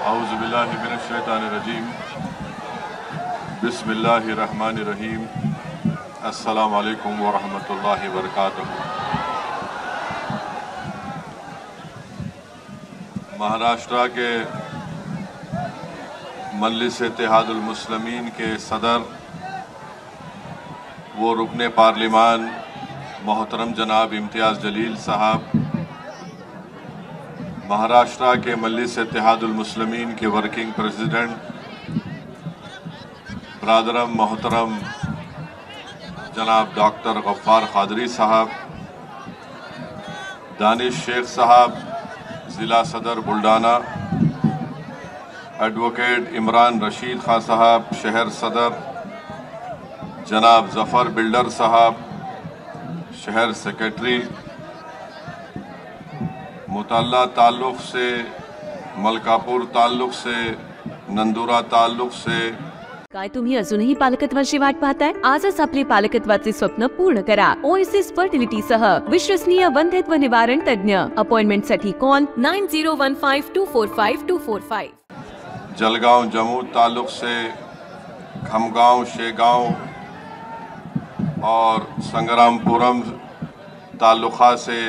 औज़ुबिल्लाहि मिनश्शैतानिर्रजीम बिस्मिल्लाहिर्रहमानिर्रहीम अस्सलामु अलैकुम वरहमतुल्लाहि वबरकातुहू। महाराष्ट्र के मजलिस इत्तेहादुल मुस्लिमीन के सदर वो रुकने पार्लिमान मोहतरम जनाब इम्तियाज़ जलील साहब, महाराष्ट्र के मजलिस इत्तेहादुल मुस्लिमीन के वर्किंग प्रेसिडेंट ब्रादरम मोहतरम जनाब डॉक्टर गफ्फार कादरी साहब, दानिश शेख साहब ज़िला सदर बुल्डाना, एडवोकेट इमरान रशीद खां साहब शहर सदर, जनाब जफ़र बिल्डर साहब शहर सेक्रेटरी, मुतल्ला ताल्लुक़ से, मलकापूर ताल्लुक़ से, नंदुरा ताल्लुक़ से। काय तुम्ही अजूनही पालकत्वाची वाट पाहताय? आजच आपले पालकत्वाचे स्वप्न पूर्ण करा ओएसिस फर्टिलिटी सह विश्वसनीय वंध्यत्व निवारण तज्ञ। अपॉइंटमेंट साठी कॉल 9015245245। जलगांव जम्मू ताल्लुक़ से, खमगांव शेगांव और संग्रामपुरम ताल्लुक़ा से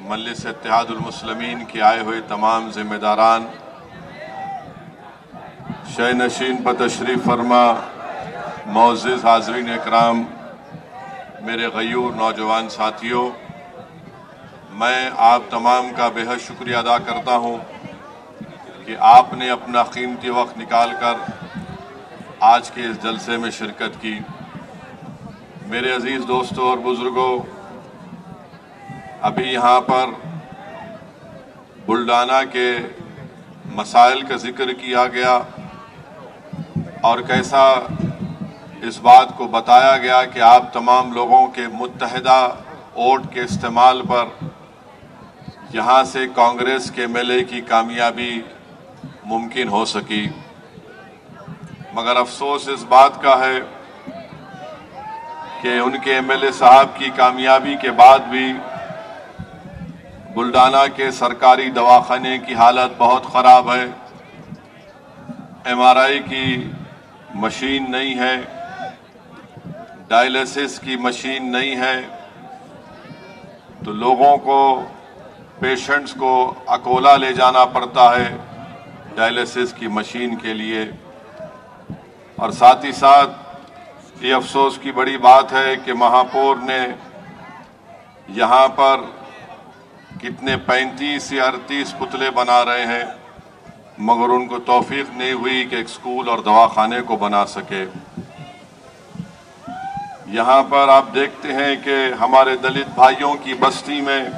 मजलिस इत्तेहादुल मुस्लिमीन के आए हुए तमाम जिम्मेदारान, शय नशीन पर तशरीफ़ फरमा मोअज़्ज़िज़ हाज़रीन इकराम, मेरे गयूर नौजवान साथियों, मैं आप तमाम का बेहद शुक्रिया अदा करता हूँ कि आपने अपना कीमती वक्त निकाल कर आज के इस जलसे में शिरकत की। मेरे अजीज़ दोस्तों और बुज़ुर्गों, अभी यहाँ पर बुल्डाना के मसाइल का जिक्र किया गया और कैसा इस बात को बताया गया कि आप तमाम लोगों के मुत्तहिदा वोट के इस्तेमाल पर यहाँ से कांग्रेस के एमएलए की कामयाबी मुमकिन हो सकी। मगर अफसोस इस बात का है कि उनके एमएलए साहब की कामयाबी के बाद भी बुल्डाना के सरकारी दवाखाने की हालत बहुत ख़राब है। एमआरआई की मशीन नहीं है, डायलिसिस की मशीन नहीं है, तो लोगों को, पेशेंट्स को अकोला ले जाना पड़ता है डायलिसिस की मशीन के लिए। और साथ ही साथ ये अफसोस की बड़ी बात है कि महापौर ने यहाँ पर कितने 35 या 38 पुतले बना रहे हैं, मगर उनको तौफीक नहीं हुई कि एक स्कूल और दवाखाने को बना सके। यहाँ पर आप देखते हैं कि हमारे दलित भाइयों की बस्ती में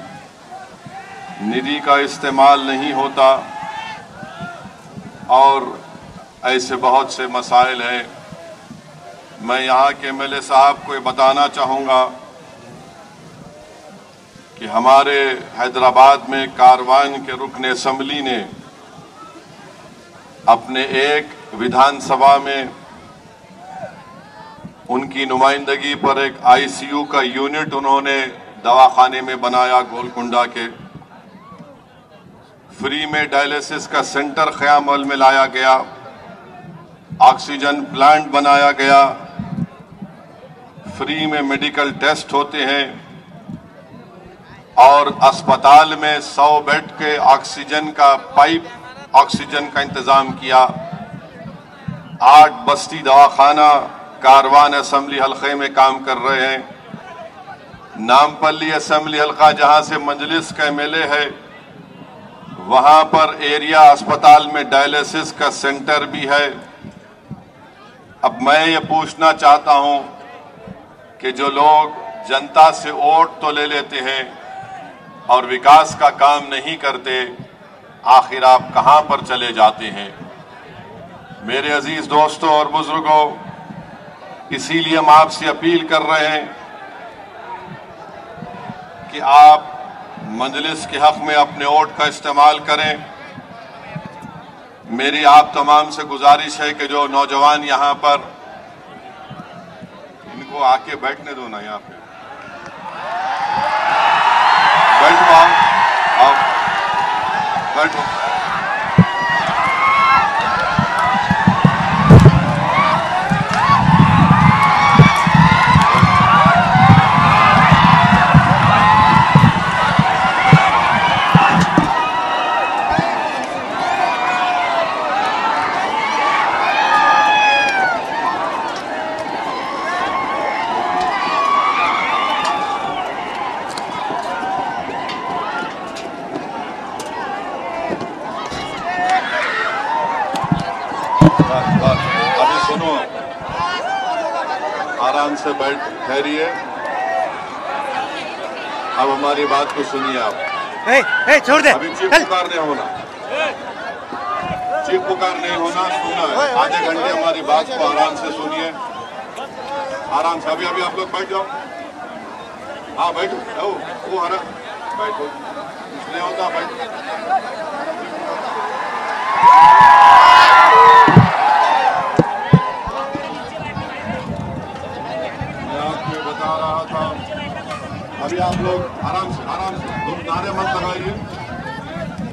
निधि का इस्तेमाल नहीं होता और ऐसे बहुत से मसाइल हैं। मैं यहाँ के एमएलए साहब को ये बताना चाहूँगा कि हमारे हैदराबाद में कारवान के रुकन असम्बली ने अपने एक विधानसभा में उनकी नुमाइंदगी पर एक आईसीयू का यूनिट उन्होंने दवाखाने में बनाया। गोलकुंडा के फ्री में डायलिसिस का सेंटर क़याम में लाया गया, ऑक्सीजन प्लांट बनाया गया, फ्री में मेडिकल टेस्ट होते हैं और अस्पताल में 100 बेड के ऑक्सीजन का पाइप ऑक्सीजन का इंतजाम किया। 8 बस्ती दवाखाना कारवान असम्बली हल्के में काम कर रहे हैं। नामपल्ली असम्बली हल्का जहां से मजलिस का एमएलए है, वहां पर एरिया अस्पताल में डायलिसिस का सेंटर भी है। अब मैं ये पूछना चाहता हूं कि जो लोग जनता से वोट तो ले लेते हैं और विकास का काम नहीं करते, आखिर आप कहां पर चले जाते हैं? मेरे अजीज दोस्तों और बुजुर्गों, इसीलिए हम आपसे अपील कर रहे हैं कि आप मजलिस के हक में अपने वोट का इस्तेमाल करें। मेरी आप तमाम से गुजारिश है कि जो नौजवान यहाँ पर, इनको आके बैठने दो ना, यहाँ पे बैठो, आओ बैठो। आराम से बैठ ठहरिए। अब हमारी बात को सुनिए आप। छोड़ दे। अभी चीख पुकार नहीं होना, चीख पुकार नहीं होना, सुनना है। आधे घंटे हमारी बात को आराम से सुनिए, आराम से। अभी आप लोग बैठ जाओ। हाँ बैठो, वो हरा बैठो, कुछ नहीं होता, बैठो। मैं आपको बता रहा था, अभी आप लोग आराम से तुम नारे मत लगाइए,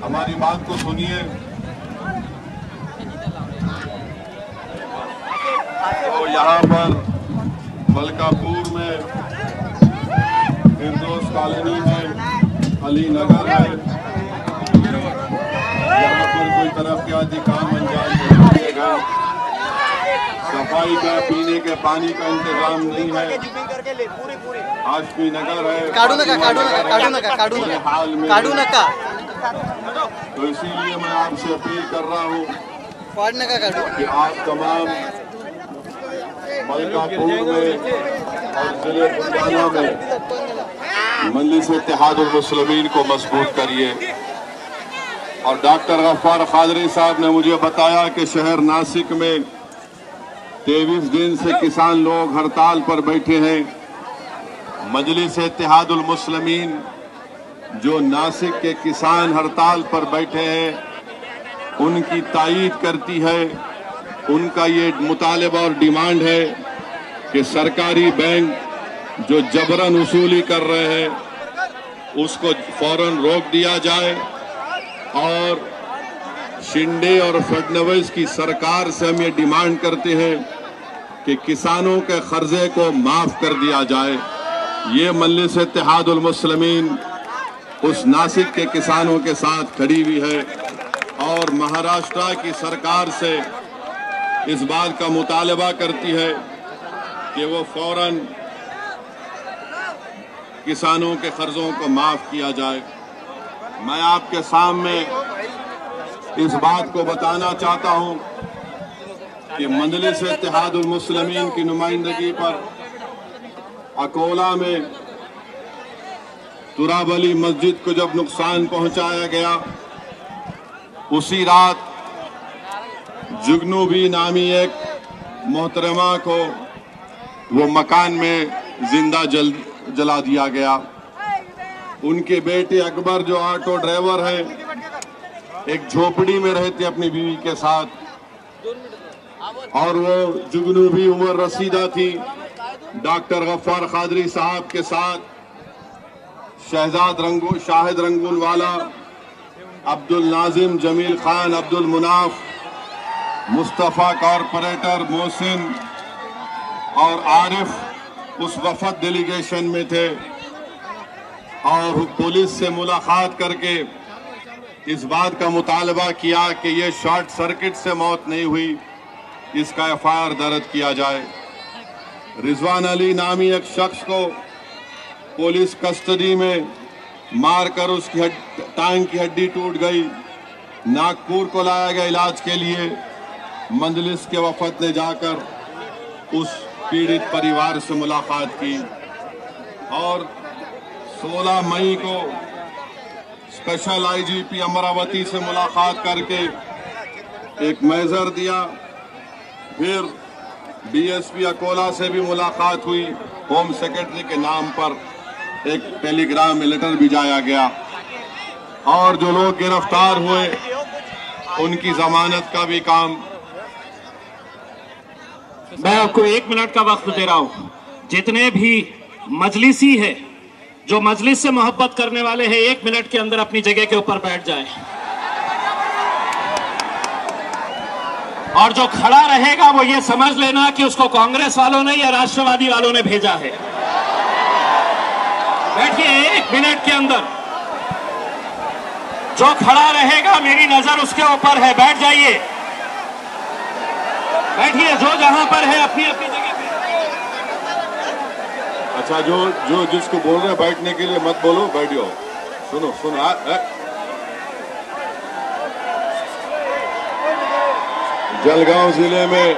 हमारी बात को सुनिए। तो यहाँ पर मलकापुर में, फिरदौस कॉलोनी में, अली नगर है, यहाँ पर कोई तरक्याती काम अंजाम नहीं दिए गए। सफाई का, पीने के पानी का इंतजाम नहीं है। हाशमी नगर है, हाल में, तो इसीलिए मैं आपसे अपील कर रहा हूँ कि आप तमाम मलकापुर में और जिले बुलढाना में मजलिस इत्तेहादुल मुस्लिमीन को मजबूत करिए। और डॉक्टर गफ्फार कादरी साहब ने मुझे बताया कि शहर नासिक में 23 दिन से किसान लोग हड़ताल पर बैठे हैं। मजलिस इत्तेहादुल मुस्लिमीन जो नासिक के किसान हड़ताल पर बैठे हैं, उनकी तायीद करती है। उनका ये मुतालबा और डिमांड है कि सरकारी बैंक जो जबरन वसूली कर रहे हैं उसको फौरन रोक दिया जाए, और शिंदे और फडणवीस की सरकार से हम ये डिमांड करते हैं कि किसानों के कर्जे को माफ कर दिया जाए। ये मजलिस इत्तेहादुल मुस्लिमीन उस नासिक के किसानों के साथ खड़ी हुई है और महाराष्ट्र की सरकार से इस बात का मुतालबा करती है कि वो फौरन किसानों के कर्जों को माफ किया जाए। मैं आपके सामने इस बात को बताना चाहता हूं कि मजलिस इत्तेहादुल मुस्लिमीन की नुमाइंदगी पर अकोला में तुराबली मस्जिद को जब नुकसान पहुंचाया गया, उसी रात जुगनूबी नामी एक मोहतरमा को वो मकान में जिंदा जला दिया गया। उनके बेटे अकबर जो ऑटो ड्राइवर है, एक झोपड़ी में रहते अपनी बीवी के साथ, और वो जुगनूबी उमर रसीदा थी। डॉक्टर गफ्फार कादरी साहब के साथ शाहिद रंगूनवाला, अब्दुल नाजिम, जमील खान, अब्दुल मुनाफ, मुस्तफ़ा कॉरपोरेटर, मोहसिन और आरिफ उस वफद डेलीगेशन में थे। और पुलिस से मुलाकात करके इस बात का मुतालबा किया कि ये शॉर्ट सर्किट से मौत नहीं हुई, इसका एफआईआर दर्ज किया जाए। रिजवान अली नामी एक शख्स को पुलिस कस्टडी में मारकर उसकी टांग की हड्डी टूट गई। नागपुर को लाया गया इलाज के लिए। मजलिस के वफद ने जाकर उस पीड़ित परिवार से मुलाकात की और 16 मई को स्पेशल आईजीपी अमरावती से मुलाकात करके एक मैजर दिया। फिर डीएसपी अकोला से भी मुलाकात हुई। होम सेक्रेटरी के नाम पर एक टेलीग्राम लेटर भिजाया गया और जो लोग गिरफ्तार हुए उनकी जमानत का भी काम। मैं आपको 1 मिनट का वक्त दे रहा हूं। जितने भी मजलिसी है, जो मजलिस से मोहब्बत करने वाले हैं, 1 मिनट के अंदर अपनी जगह के ऊपर बैठ जाएं। और जो खड़ा रहेगा वो ये समझ लेना कि उसको कांग्रेस वालों ने या राष्ट्रवादी वालों ने भेजा है। बैठिए 1 मिनट के अंदर। जो खड़ा रहेगा मेरी नजर उसके ऊपर है, बैठ जाइए, बैठिए, जो जहां पर है अपनी अपनी जगह पे। अच्छा, जो जिसको बोल रहे हैं बैठने के लिए मत बोलो, बैठ जाओ। सुनो जलगांव जिले में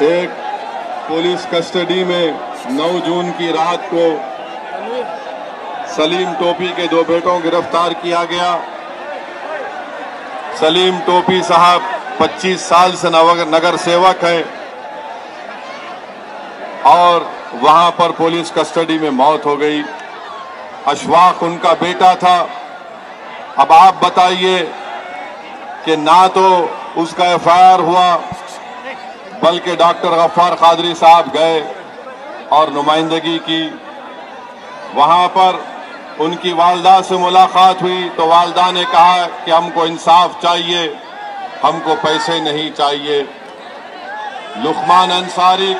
एक पुलिस कस्टडी में 9 जून की रात को सलीम टोपी के 2 बेटों को गिरफ्तार किया गया। सलीम टोपी साहब 25 साल से नगर सेवक हैं और वहां पर पुलिस कस्टडी में मौत हो गई। अशफाक उनका बेटा था। अब आप बताइए कि ना तो उसका एफआईआर हुआ, बल्कि डॉक्टर गफ्फार कादरी साहब गए और नुमाइंदगी की। वहां पर उनकी वालदा से मुलाकात हुई तो वालदा ने कहा कि हमको इंसाफ चाहिए, हमको पैसे नहीं चाहिए। लुकमान अंसारी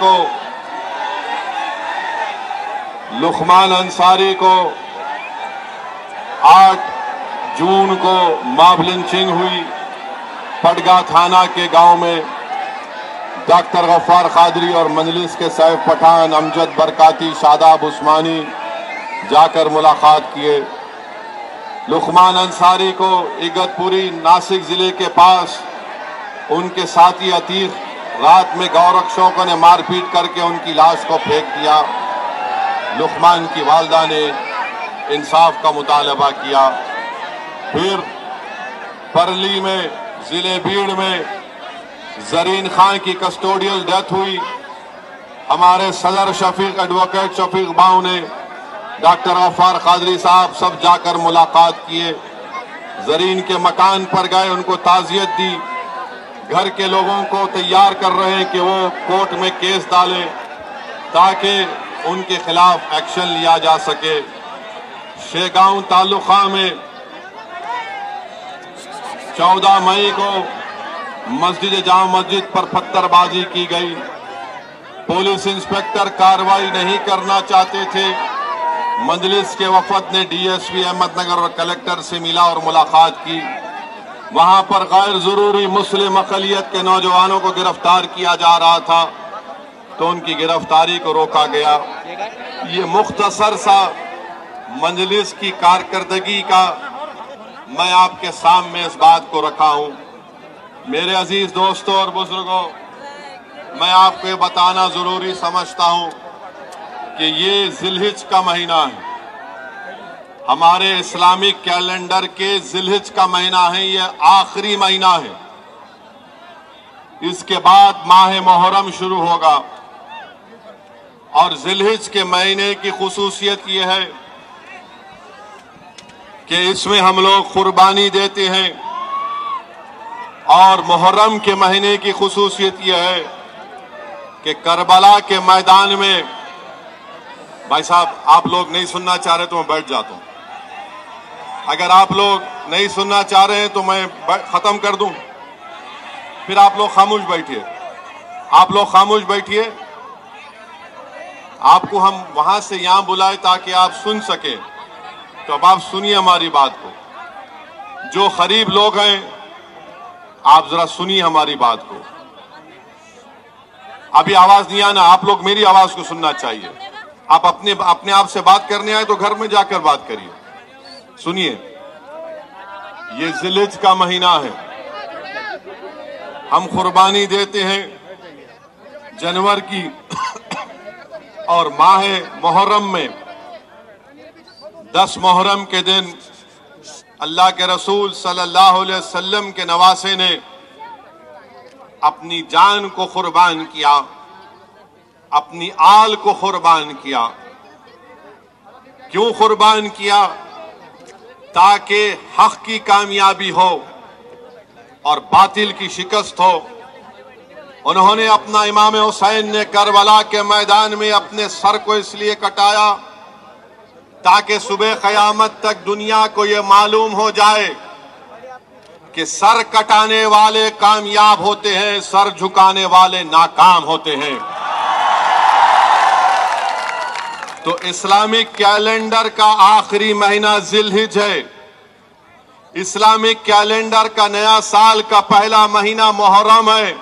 को 8 जून को मॉब लिंचिंग हुई पडगा थाना के गांव में। डॉक्टर गफ्फार कादरी और मजलिस के सैफ पठान, अमजद बरकाती, शादाब उस्मानी जाकर मुलाकात किए। लुकमान अंसारी को इगतपुरी नासिक जिले के पास उनके साथी अतीक रात में गौरक्षकों ने मारपीट करके उनकी लाश को फेंक दिया। लुकमान की वालदा ने इंसाफ का मुतालबा किया। फिर परली में जिले भीड़ में जरीन खान की कस्टोडियल डेथ हुई। हमारे सदर शफीक एडवोकेट शफीक बाऊ ने डॉक्टर गफ्फार कादरी साहब सब जाकर मुलाकात किए। जरीन के मकान पर गए, उनको ताज़ियत दी। घर के लोगों को तैयार कर रहे हैं कि वो कोर्ट में केस डालें ताकि उनके खिलाफ एक्शन लिया जा सके। शेगांव तालुका में 14 मई को मस्जिद जामा मस्जिद पर पत्थरबाजी की गई। पुलिस इंस्पेक्टर कार्रवाई नहीं करना चाहते थे। मजलिस के वफद ने डीएसपी अहमदनगर और कलेक्टर से मिला और मुलाकात की। वहां पर गैर जरूरी मुस्लिम अक़लियत के नौजवानों को गिरफ्तार किया जा रहा था तो उनकी गिरफ्तारी को रोका गया। ये मुख्तसर सा मजलिस की कारकर्दगी का मैं आपके सामने इस बात को रखा हूं। मेरे अजीज दोस्तों और बुजुर्गों, मैं आपको ये बताना जरूरी समझता हूं कि ये जिलहिज का महीना है। हमारे इस्लामिक कैलेंडर के जिलहिज का महीना है, ये आखिरी महीना है। इसके बाद माह मुहर्रम शुरू होगा और जिलहिज के महीने की खुसूसियत ये है कि इसमें हम लोग कुर्बानी देते हैं। और मुहर्रम के महीने की खुसूसियत यह है कि करबला के मैदान में, भाई साहब आप लोग नहीं सुनना चाह रहे तो मैं बैठ जाता हूं। अगर आप लोग नहीं सुनना चाह रहे हैं तो मैं खत्म कर दूं, फिर आप लोग खामोश बैठिए। आप लोग खामोश बैठिए। आपको हम वहां से यहां बुलाए ताकि आप सुन सके, तो अब आप सुनिए हमारी बात को। जो गरीब लोग हैं आप जरा सुनिए हमारी बात को। अभी आवाज नहीं आना, आप लोग मेरी आवाज को सुनना चाहिए। आप अपने आप से बात करने आए तो घर में जाकर बात करिए। सुनिए, ये जिलहिज का महीना है। हम कुर्बानी देते हैं जनवरी की और माह मुहर्रम में 10 मुहर्रम के दिन अल्लाह के रसूल सल्लल्लाहु अलैहि वसल्लम के नवासे ने अपनी जान को कुर्बान किया, अपनी आल को कुर्बान किया। क्यों कुर्बान किया? ताकि हक की कामयाबी हो और बातिल की शिकस्त हो। उन्होंने अपना इमाम हुसैन ने करबला के मैदान में अपने सर को इसलिए कटाया ताकि सुबह क़यामत तक दुनिया को यह मालूम हो जाए कि सर कटाने वाले कामयाब होते हैं, सर झुकाने वाले नाकाम होते हैं। तो इस्लामिक कैलेंडर का आखिरी महीना जिलहिज है। इस्लामिक कैलेंडर का नया साल का पहला महीना मुहर्रम है।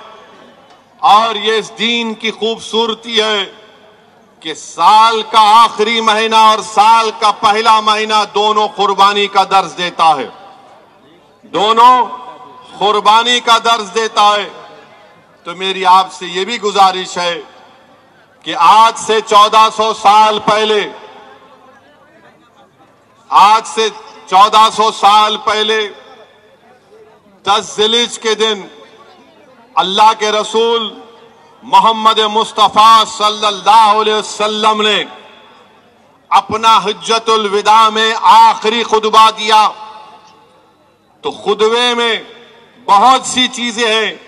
और ये इस दीन की खूबसूरती है कि साल का आखिरी महीना और साल का पहला महीना दोनों कुर्बानी का दर्ज देता है। दोनों कुर्बानी का दर्ज देता है। तो मेरी आपसे ये भी गुजारिश है कि आज से 1400 साल पहले, आज से 1400 साल पहले 10 ज़िलहिज के दिन अल्लाह के रसूल मोहम्मद मुस्तफ़ा सल्लल्लाहु अलैहि वसल्लम ने अपना हिज्जतुल विदा में आखिरी खुतबा दिया। तो खुतबे में बहुत सी चीजें हैं,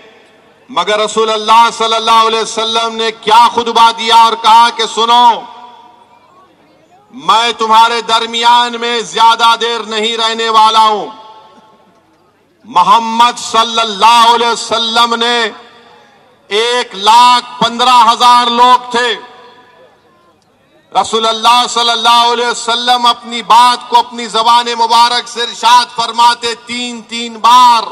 मगर रसूल अल्लाह सल्लल्लाहु अलैहि वसल्लम ने क्या खुतबा दिया और कहा कि सुनो, मैं तुम्हारे दरमियान में ज्यादा देर नहीं रहने वाला हूं। मोहम्मद सल्लल्लाहु अलैहि वसल्लम ने 1,15,000 लोग थे। रसूलुल्लाह सल्लल्लाहु अलैहि वसल्लम अपनी बात को अपनी ज़बान मुबारक से इरशाद फरमाते 3-3 बार।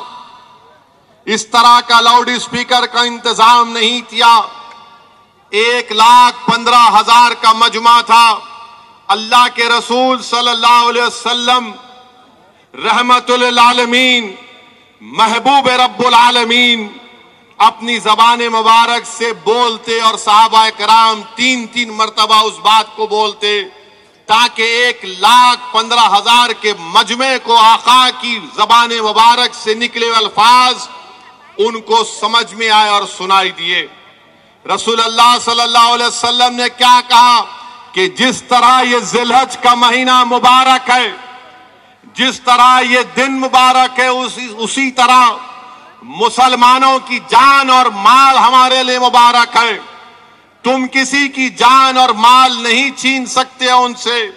इस तरह का लाउड स्पीकर का इंतजाम नहीं किया। 1,15,000 का मजमा था। अल्लाह के रसूल सल्लल्लाहु अलैहि वसल्लम रहमतुल लिल आलमीन, महबूब रब्बुल आलमीन अपनी ज़बान मुबारक से बोलते और सहाबा कराम 3-3 मरतबा उस बात को बोलते, ताकि 1,15,000 के मजमे को आका की ज़बान मुबारक से निकले अल्फाज उनको समझ में आए और सुनाई दिए। रसूलुल्लाह सल्लल्लाहु अलैहि वसल्लम ने क्या कहा कि जिस तरह ये ज़िलहज का महीना मुबारक है, जिस तरह ये दिन मुबारक है, उसी तरह मुसलमानों की जान और माल हमारे लिए मुबारक है। तुम किसी की जान और माल नहीं छीन सकते हो उनसे।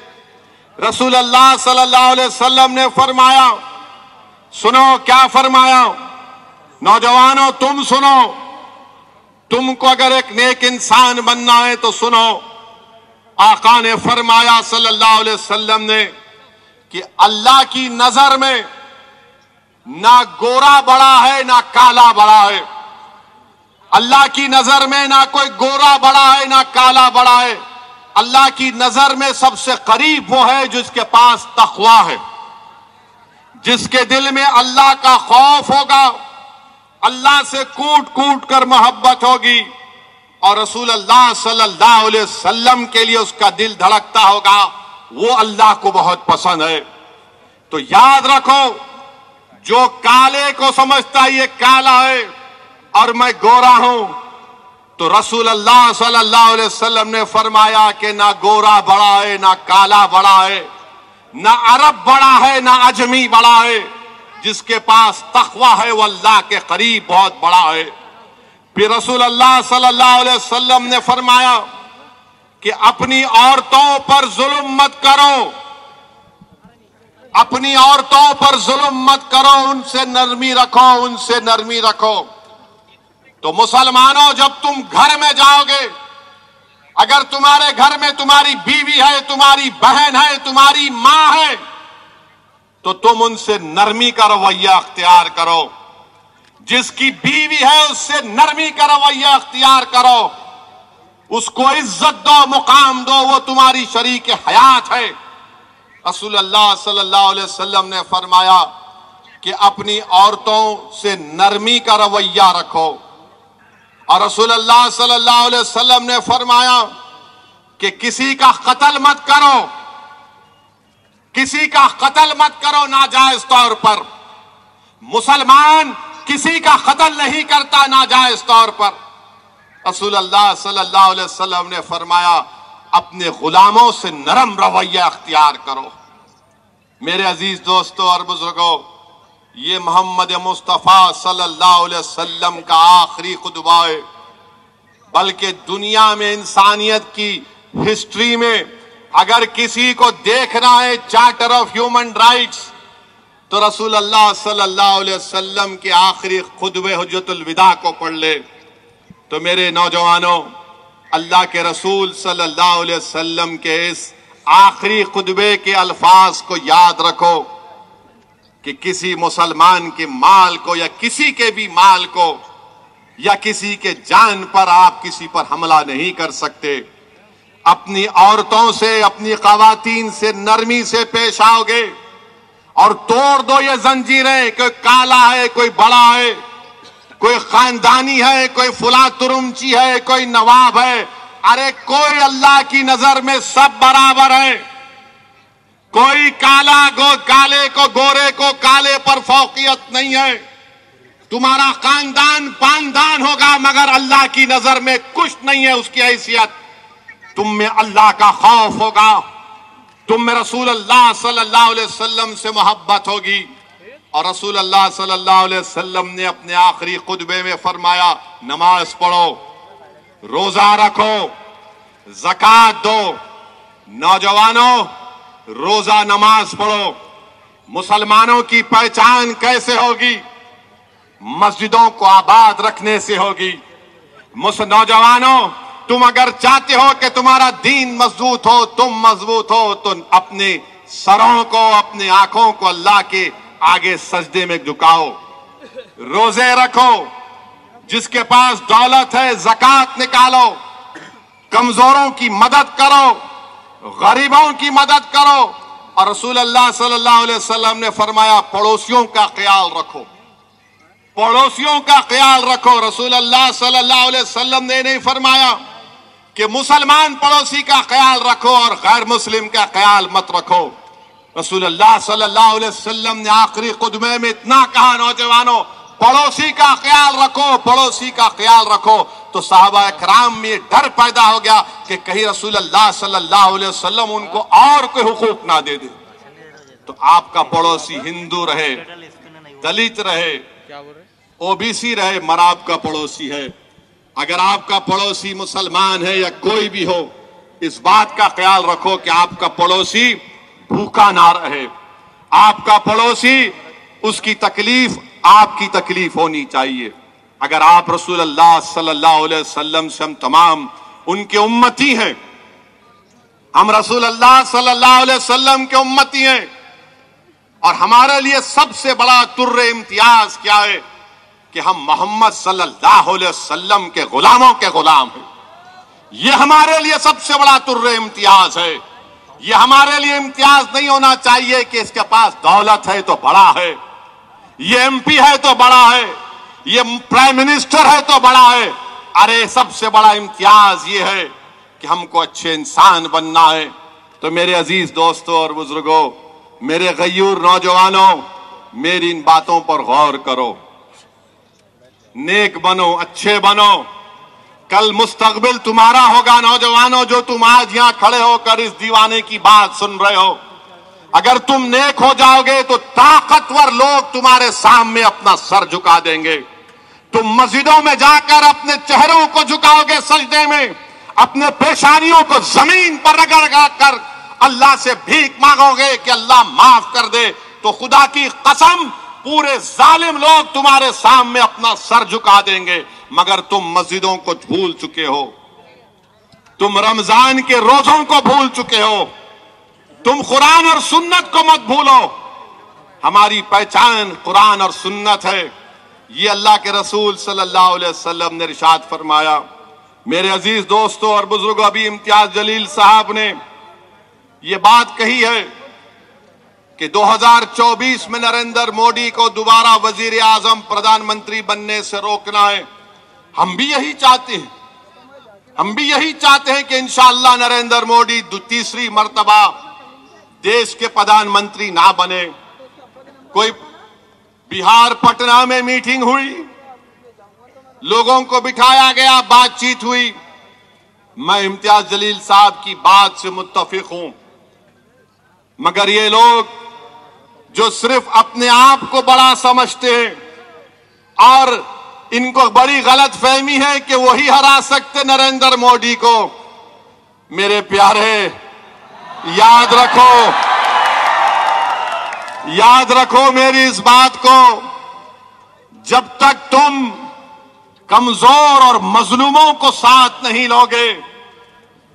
रसूलुल्लाह सल्लल्लाहु अलैहि वसल्लम ने फरमाया, सुनो क्या फरमाया, नौजवानों तुम सुनो, तुमको अगर एक नेक इंसान बनना है तो सुनो। आका ने फरमाया सल्लल्लाहु अलैहि वसल्लम ने कि अल्लाह की नजर में ना गोरा बड़ा है ना काला बड़ा है। अल्लाह की नजर में ना कोई गोरा बड़ा है ना काला बड़ा है। अल्लाह की नजर में सबसे करीब वो है जिसके पास तक़वा है, जिसके दिल में अल्लाह का खौफ होगा, अल्लाह से कूट कूट कर मोहब्बत होगी और रसूलुल्लाह सल्लल्लाहु अलैहि वसल्लम के लिए उसका दिल धड़कता होगा, वो अल्लाह को बहुत पसंद है। तो याद रखो, जो काले को समझता है ये काला है और मैं गोरा हूं, तो रसूलुल्लाह सल्लल्लाहु अलैहि वसल्लम ने फरमाया कि ना गोरा बड़ा है ना काला बड़ा है, ना अरब बड़ा है ना अजमी बड़ा है। जिसके पास तक़वा है वो अल्लाह के करीब बहुत बड़ा है। फिर रसूलुल्लाह सल्लल्लाहु अलैहि वसल्लम ने फरमाया कि अपनी औरतों पर जुल्म मत करो, अपनी औरतों पर जुल्म मत करो, उनसे नरमी रखो, उनसे नरमी रखो। तो मुसलमानों, जब तुम घर में जाओगे, अगर तुम्हारे घर में तुम्हारी बीवी है, तुम्हारी बहन है, तुम्हारी मां है, तो तुम उनसे नरमी का रवैया अख्तियार करो। जिसकी बीवी है उससे नरमी का रवैया अख्तियार करो, उसको इज्जत दो, मुकाम दो, वो तुम्हारी शरीक हयात है। रसूलुल्लाह सल्लल्लाहु अलैहि वसल्लम ने फरमाया कि अपनी औरतों से नरमी का रवैया रखो। और रसूलुल्लाह सल्लल्लाहु अलैहि वसल्लम ने फरमाया कि किसी का कत्ल मत करो, किसी का कत्ल मत करो नाजायज तौर पर। मुसलमान किसी का कत्ल नहीं करता नाजायज तौर पर। रसूलुल्लाह सल्लल्लाहु अलैहि वसल्लम ने फरमाया अपने गुलामों से नरम रवैया अख्तियार करो। मेरे अजीज दोस्तों और बुजुर्गों, ये मोहम्मद मुस्तफ़ा सल्लल्लाहु अलैहि वसल्लम का आखिरी खुतबा है, बल्कि दुनिया में इंसानियत की हिस्ट्री में अगर किसी को देखना है चार्टर ऑफ ह्यूमन राइट्स, तो रसूलुल्लाह सल्लल्लाहु अलैहि वसल्लम के आखिरी खुतबे हुज्जतुल विदा को पढ़ ले। तो मेरे नौजवानों, अल्लाह के रसूल सल्लल्लाहु अलैहि वसल्लम के इस आखिरी खुतबे के अल्फाज को याद रखो कि किसी मुसलमान के माल को या किसी के भी माल को या किसी के जान पर आप किसी पर हमला नहीं कर सकते। अपनी औरतों से, अपनी ख़वातीन से नरमी से पेश आओगे और तोड़ दो ये जंजीरें, कोई काला है कोई बड़ा है, कोई खानदानी है, कोई फुला तुरुमची है, कोई नवाब है। अरे कोई अल्लाह की नजर में सब बराबर है। कोई काले को गोरे को काले पर फौकियत नहीं है। तुम्हारा खानदान पानदान होगा मगर अल्लाह की नजर में कुछ नहीं है उसकी हैसियत। तुम में अल्लाह का खौफ होगा, तुम में रसूल अल्लाह सल्लल्लाहु अलैहि वसल्लम से मोहब्बत होगी। और रसूल अल्लाह सल्लल्लाहु अलैहि वसल्लम ने अपने आखिरी खुतबे में फरमाया, नमाज पढ़ो, रोजा रखो, ज़कात दो। नौजवानों, रोजा नमाज पढ़ो। मुसलमानों की पहचान कैसे होगी? मस्जिदों को आबाद रखने से होगी। नौजवानों, तुम अगर चाहते हो कि तुम्हारा दीन मजबूत हो, तुम मजबूत हो, तो अपने सरों को, अपनी आंखों को अल्लाह के आगे सजदे में झुकाओ, रोजे रखो। जिसके पास दौलत है ज़कात निकालो, कमजोरों की मदद करो, गरीबों की मदद करो। और रसूल अल्लाह सल्लल्लाहु अलैहि वसल्लम ने फरमाया, पड़ोसियों का ख्याल रखो, पड़ोसियों का ख्याल रखो। रसूल अल्लाह सल्लल्लाहु अलैहि वसल्लम ने नहीं फरमाया कि मुसलमान पड़ोसी का ख्याल रखो और गैर मुस्लिम का ख्याल मत रखो। रसूल अल्लाह सल्लल्लाहु अलैहि वसल्लम ने आखिरी खुतबे में इतना कहा, नौजवानों पड़ोसी का ख्याल रखो, पड़ोसी का ख्याल रखो। तो सहाबा इकराम में डर पैदा हो गया कि कहीं रसूल अल्लाह सल्लल्लाहु अलैहि वसल्लम उनको और कोई हुकूक ना दे दे। तो आपका पड़ोसी हिंदू रहे, दलित रहे, ओबीसी रहे, मगर आपका पड़ोसी है। अगर आपका पड़ोसी मुसलमान है या कोई भी हो, इस बात का ख्याल रखो कि आपका पड़ोसी भूखा ना रहे। आपका पड़ोसी, उसकी तकलीफ आपकी तकलीफ होनी चाहिए। अगर आप रसूल अल्लाह सल्लल्लाहु अलैहि वसल्लम से हम तमाम उनके उम्मती हैं, हम रसूल अल्लाह सल्लल्लाहु अलैहि वसल्लम के उम्मती हैं, और हमारे लिए सबसे बड़ा तुर्रे इम्तियाज क्या है कि हम मोहम्मद सल्लल्लाहु अलैहि वसल्लम के गुलामों के गुलाम हैं। यह हमारे लिए सबसे बड़ा तुर्रे इम्तियाज है। यह हमारे लिए इम्तियाज नहीं होना चाहिए कि इसके पास दौलत है तो बड़ा है, ये एमपी है तो बड़ा है, ये प्राइम मिनिस्टर है तो बड़ा है। अरे सबसे बड़ा इम्तियाज ये है कि हमको अच्छे इंसान बनना है। तो मेरे अजीज दोस्तों और बुजुर्गों, मेरे गयूर नौजवानों, मेरी इन बातों पर गौर करो, नेक बनो, अच्छे बनो। कल मुस्तकबिल तुम्हारा होगा नौजवानों, जो तुम आज यहां खड़े होकर इस दीवाने की बात सुन रहे हो। अगर तुम नेक हो जाओगे तो ताकतवर लोग तुम्हारे सामने अपना सर झुका देंगे। तुम मस्जिदों में जाकर अपने चेहरों को झुकाओगे सजदे में, अपने पेशानियों को जमीन पर रगड़ कर अल्लाह से भीख मांगोगे कि अल्लाह माफ कर दे। तो खुदा की कसम, पूरे जालिम लोग तुम्हारे सामने अपना सर झुका देंगे। मगर तुम मस्जिदों को भूल चुके हो, तुम रमजान के रोजों को भूल चुके हो, तुम कुरान और सुन्नत को मत भूलो। हमारी पहचान कुरान और सुन्नत है। ये अल्लाह के रसूल सल्लल्लाहु अलैहि वसल्लम ने इरशाद फरमाया। मेरे अजीज दोस्तों और बुजुर्गों, अभी इम्तियाज जलील साहब ने ये बात कही है कि 2024 में नरेंद्र मोदी को दोबारा वजीर आजम, प्रधानमंत्री बनने से रोकना है। हम भी यही चाहते हैं, हम भी यही चाहते हैं कि इंशाअल्लाह नरेंद्र मोदी तीसरी मर्तबा देश के प्रधानमंत्री ना बने। कोई बिहार पटना में मीटिंग हुई, लोगों को बिठाया गया, बातचीत हुई। मैं इम्तियाज जलील साहब की बात से मुत्तफिक हूं, मगर ये लोग जो सिर्फ अपने आप को बड़ा समझते हैं और इनको बड़ी गलत फहमी है कि वही हरा सकते नरेंद्र मोदी को। मेरे प्यारे, याद रखो, याद रखो मेरी इस बात को, जब तक तुम कमजोर और मजलूमों को साथ नहीं लोगे,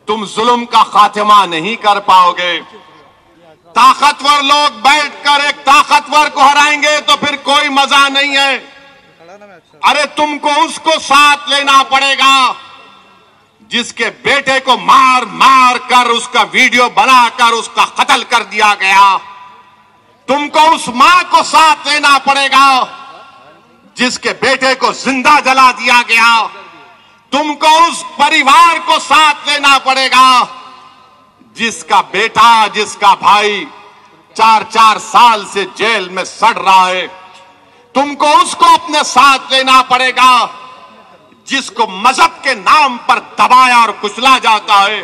तुम जुल्म का खात्मा नहीं कर पाओगे। ताकतवर लोग बैठकर एक ताकतवर को हराएंगे तो फिर कोई मजा नहीं है। अरे तुमको उसको साथ लेना पड़ेगा जिसके बेटे को मार मार कर उसका वीडियो बनाकर उसका कत्ल कर दिया गया। तुमको उस मां को साथ लेना पड़ेगा जिसके बेटे को जिंदा जला दिया गया, तुमको उस परिवार को साथ लेना पड़ेगा जिसका बेटा, जिसका भाई 4-4 साल से जेल में सड़ रहा है। तुमको उसको अपने साथ लेना पड़ेगा जिसको मजहब के नाम पर दबाया और कुचला जाता है।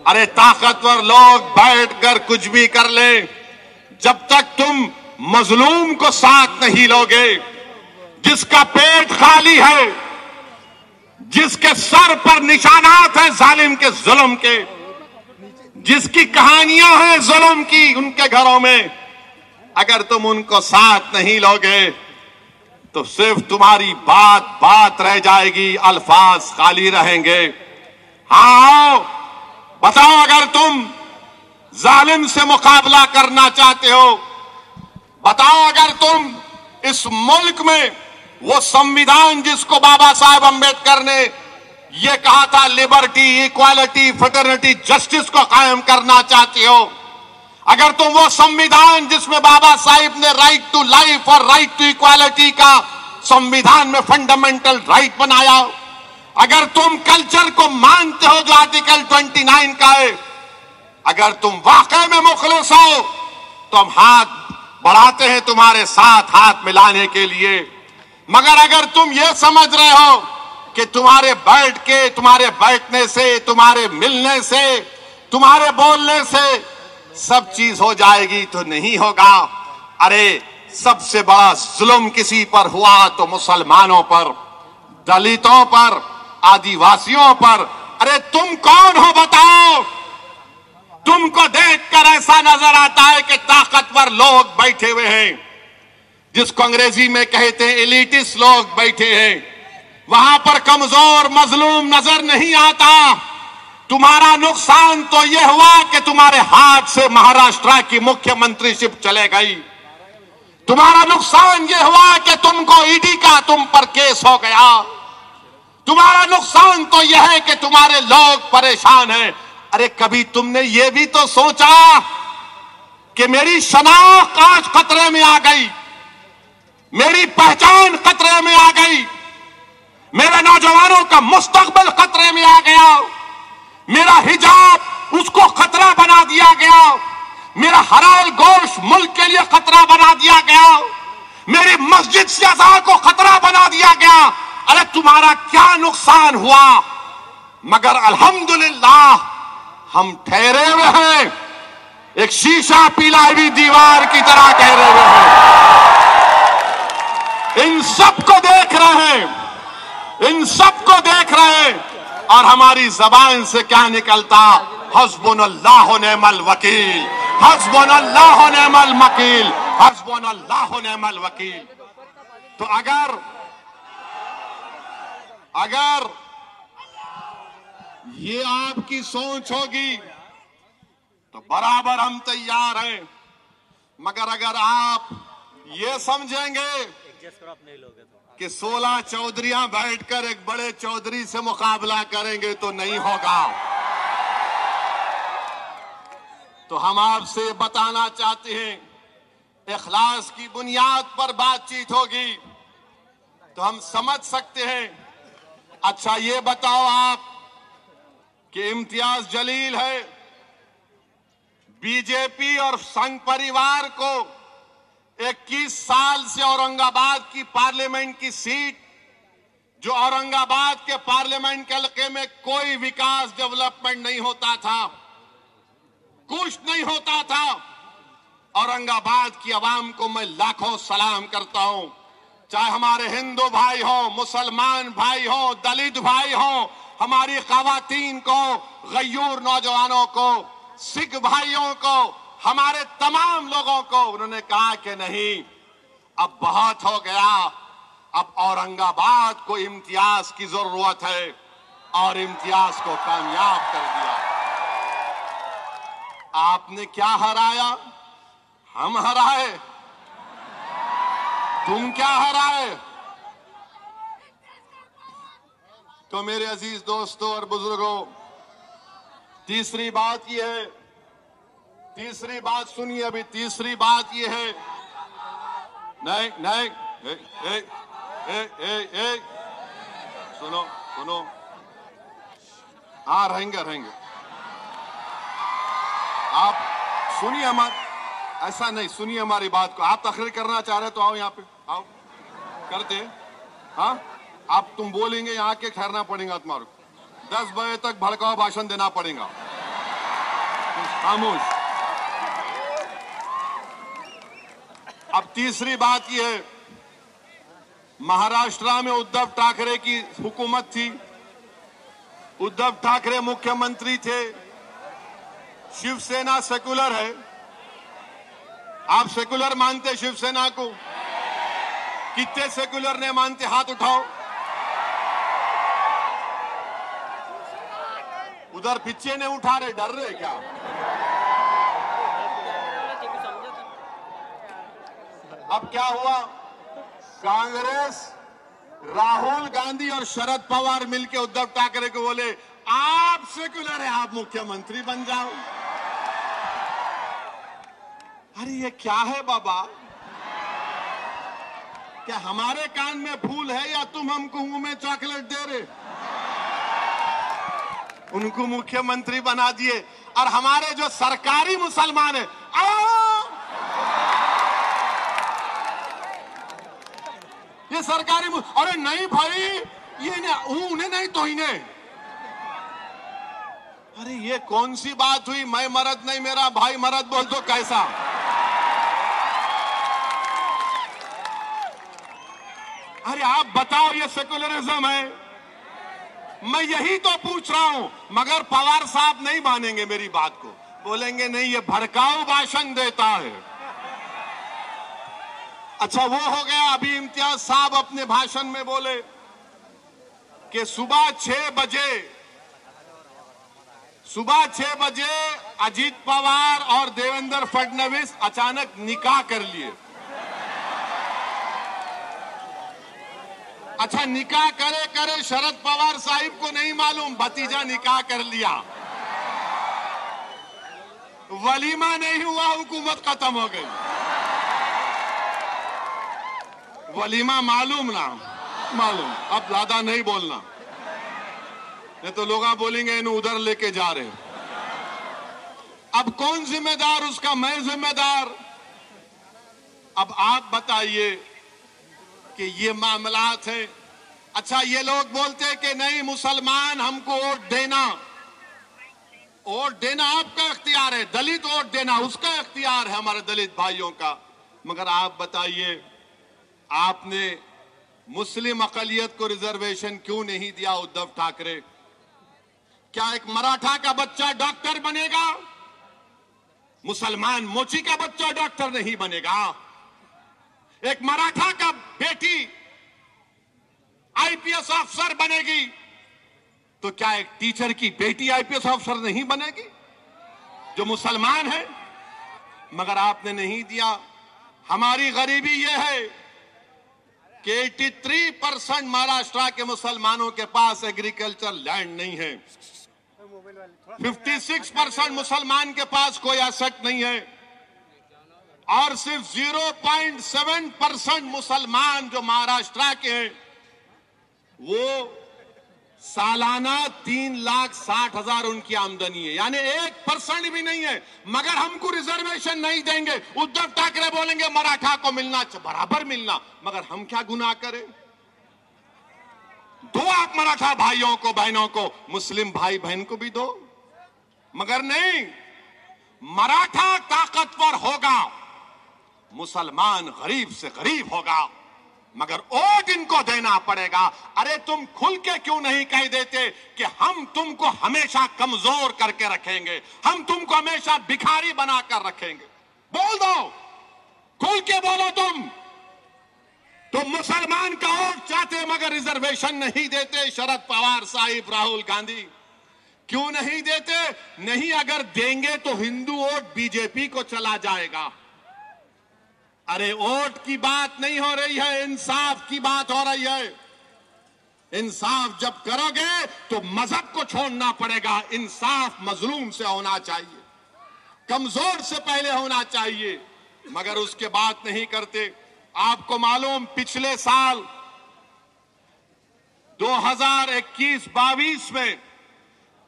अरे ताकतवर लोग बैठकर कुछ भी कर ले, जब तक तुम मजलूम को साथ नहीं लोगे, जिसका पेट खाली है, जिसके सर पर निशानात हैं जालिम के जुल्म के, जिसकी कहानियां हैं जुल्म की उनके घरों में, अगर तुम उनको साथ नहीं लोगे तो सिर्फ तुम्हारी बात रह जाएगी, अल्फाज खाली रहेंगे। हाँ, बताओ, अगर तुम जालिम से मुकाबला करना चाहते हो, बताओ अगर तुम इस मुल्क में वो संविधान जिसको बाबा साहब अंबेडकर ने ये कहा था लिबर्टी, इक्वालिटी, फ्रेटर्निटी, जस्टिस को कायम करना चाहते हो, अगर तुम वो संविधान जिसमें बाबा साहिब ने राइट टू लाइफ और राइट टू इक्वालिटी का संविधान में फंडामेंटल राइट बनाया, अगर तुम कल्चर को मानते हो जो आर्टिकल 29 का है, अगर तुम वाकई में मुखलिस हो तो हम हाथ बढ़ाते हैं तुम्हारे साथ हाथ मिलाने के लिए। मगर अगर तुम ये समझ रहे हो कि तुम्हारे बैठने से, तुम्हारे मिलने से, तुम्हारे बोलने से सब चीज हो जाएगी, तो नहीं होगा। अरे सबसे बड़ा जुल्म किसी पर हुआ तो मुसलमानों पर, दलितों पर, आदिवासियों पर। अरे तुम कौन हो बताओ? तुमको देखकर ऐसा नजर आता है कि ताकतवर लोग बैठे हुए हैं, जिसको अंग्रेजी में कहते हैं एलिटिस्ट लोग बैठे हैं, वहां पर कमजोर मजलूम नजर नहीं आता। तुम्हारा नुकसान तो यह हुआ कि तुम्हारे हाथ से महाराष्ट्र की मुख्यमंत्रीशिप चले गई। तुम्हारा नुकसान यह हुआ कि तुमको ईडी का तुम पर केस हो गया। तुम्हारा नुकसान तो यह है कि तुम्हारे लोग परेशान हैं। अरे कभी तुमने यह भी तो सोचा कि मेरी शनाख्त आज खतरे में आ गई, मेरी पहचान खतरे में आ गई, मेरे नौजवानों का मुस्तकबिल खतरे में आ गया, मेरा हिजाब उसको खतरा बना दिया गया, मेरा हलाल गोश्त मुल्क के लिए खतरा बना दिया गया, मेरी मस्जिद से अज़ान को खतरा बना दिया गया। अरे तुम्हारा क्या नुकसान हुआ? मगर अल्हम्दुलिल्लाह हम ठहरे हुए हैं, एक शीशा पिलाई हुई दीवार की तरह ठहरे हुए हैं। इन सबको देख रहे हैं, इन सबको देख रहे हैं, और हमारी जबान से क्या निकलता? हस्बुनल्लाह व निअमल वकील, हस्बुनल्लाह व निअमल वकील, हस्बुनल्लाह व निअमल वकील। तो अगर ये आपकी सोच होगी तो बराबर हम तैयार हैं। मगर अगर आप ये समझेंगे कि 16 चौधरियां बैठकर एक बड़े चौधरी से मुकाबला करेंगे तो नहीं होगा। तो हम आपसे बताना चाहते हैं, इखलास की बुनियाद पर बातचीत होगी तो हम समझ सकते हैं। अच्छा ये बताओ आप कि इम्तियाज जलील है, बीजेपी और संघ परिवार को 21 साल से औरंगाबाद की पार्लियामेंट की सीट, जो औरंगाबाद के पार्लियामेंट के हल्के में कोई विकास डेवलपमेंट नहीं होता था, कुछ नहीं होता था। औरंगाबाद की आवाम को मैं लाखों सलाम करता हूं, चाहे हमारे हिंदू भाई हो, मुसलमान भाई हो, दलित भाई हो, हमारी खवातीन को, गयूर नौजवानों को, सिख भाइयों को, हमारे तमाम लोगों को। उन्होंने कहा कि नहीं, अब बहुत हो गया, अब औरंगाबाद को इम्तियाज की जरूरत है, और इम्तियाज को कामयाब कर दिया। आपने क्या हराया? हम हराए? तुम क्या हराए? तो मेरे अजीज दोस्तों और बुजुर्गों, तीसरी बात यह है, तीसरी बात सुनिए अभी, तीसरी बात यह है, नहीं नहीं ए, सुनो सुनो, हाँ रहेंगे। आप सुनिए ऐसा नहीं, सुनिए हमारी बात को। आप तकरीर करना चाह रहे तो आओ यहाँ पे, आओ करते। हाँ आप तुम बोलेंगे यहाँ के ठहरना पड़ेगा तुम्हारे को, 10 बजे तक भड़काऊ भाषण देना पड़ेगा। खामोश। अब तीसरी बात यह है, महाराष्ट्र में उद्धव ठाकरे की हुकूमत थी, उद्धव ठाकरे मुख्यमंत्री थे, शिवसेना सेकुलर है। आप सेकुलर मानते शिवसेना को? कितने सेकुलर ने मानते? हाथ उठाओ। उधर पीछे ने उठा रहे, डर रहे क्या? अब क्या हुआ? कांग्रेस, राहुल गांधी और शरद पवार मिलकर उद्धव ठाकरे को बोले आप सेकुलर है, आप मुख्यमंत्री बन जाओ। अरे ये क्या है बाबा? क्या हमारे कान में फूल है या तुम हमको मुंह में चॉकलेट दे रहे? उनको मुख्यमंत्री बना दिए और हमारे जो सरकारी मुसलमान है, ये सरकारी अरे नहीं भाई, ये उन्हें नहीं तो इन्हें। अरे ये कौन सी बात हुई? मैं मर्द नहीं, मेरा भाई मर्द बोल दो, कैसा? अरे आप बताओ, ये सेकुलरिज्म है? मैं यही तो पूछ रहा हूं, मगर पवार साहब नहीं मानेंगे मेरी बात को, बोलेंगे नहीं ये भड़काऊ भाषण देता है। अच्छा वो हो गया। अभी इम्तियाज साहब अपने भाषण में बोले कि सुबह 6 बजे अजीत पवार और देवेंद्र फडणवीस अचानक निकाह कर लिए। अच्छा निकाह करे शरद पवार साहिब को नहीं मालूम, भतीजा निकाह कर लिया, वलीमा नहीं हुआ, हुकूमत खत्म हो गई। वलीमा मालूम ना मालूम, अब ज्यादा नहीं बोलना, नहीं तो लोग बोलेंगे इन्हें उधर लेके जा रहे। अब कौन जिम्मेदार उसका? मैं जिम्मेदार। अब आप बताइए कि ये मामलात है। अच्छा ये लोग बोलते हैं कि नहीं मुसलमान हमको वोट देना आपका इख्तियार है, दलित वोट देना उसका इख्तियार है, हमारे दलित भाइयों का। मगर आप बताइए, आपने मुस्लिम अकलियत को रिजर्वेशन क्यों नहीं दिया उद्धव ठाकरे? क्या एक मराठा का बच्चा डॉक्टर बनेगा? मुसलमान मोची का बच्चा डॉक्टर नहीं बनेगा। एक मराठा का बेटी आईपीएस अफसर बनेगी, तो क्या एक टीचर की बेटी आईपीएस अफसर नहीं बनेगी जो मुसलमान है? मगर आपने नहीं दिया। हमारी गरीबी यह है कि 83% महाराष्ट्र के मुसलमानों के पास एग्रीकल्चर लैंड नहीं है, 56% मुसलमान के पास कोई एसेट नहीं है, और सिर्फ 0.7% मुसलमान जो महाराष्ट्र के हैं वो सालाना 3,60,000 उनकी आमदनी है, यानी 1% भी नहीं है। मगर हमको रिजर्वेशन नहीं देंगे। उद्धव ठाकरे बोलेंगे मराठा को मिलना बराबर मिलना, मगर हम क्या गुनाह करें? दो आप मराठा भाइयों को बहनों को, मुस्लिम भाई बहन को भी दो। मगर नहीं, मराठा ताकतवर होगा, मुसलमान गरीब से गरीब होगा, मगर वोट इनको देना पड़ेगा। अरे तुम खुल के क्यों नहीं कह देते कि हम तुमको हमेशा कमजोर करके रखेंगे, हम तुमको हमेशा भिखारी बनाकर रखेंगे? बोल दो, खुल के बोलो। तुम मुसलमान का वोट चाहते मगर रिजर्वेशन नहीं देते। शरद पवार साहिब, राहुल गांधी क्यों नहीं देते? नहीं, अगर देंगे तो हिंदू वोट बीजेपी को चला जाएगा। अरे वोट की बात नहीं हो रही है, इंसाफ की बात हो रही है। इंसाफ जब करोगे तो मजहब को छोड़ना पड़ेगा। इंसाफ मजलूम से होना चाहिए, कमजोर से पहले होना चाहिए, मगर उसके बात नहीं करते। आपको मालूम, पिछले साल 2021-22 में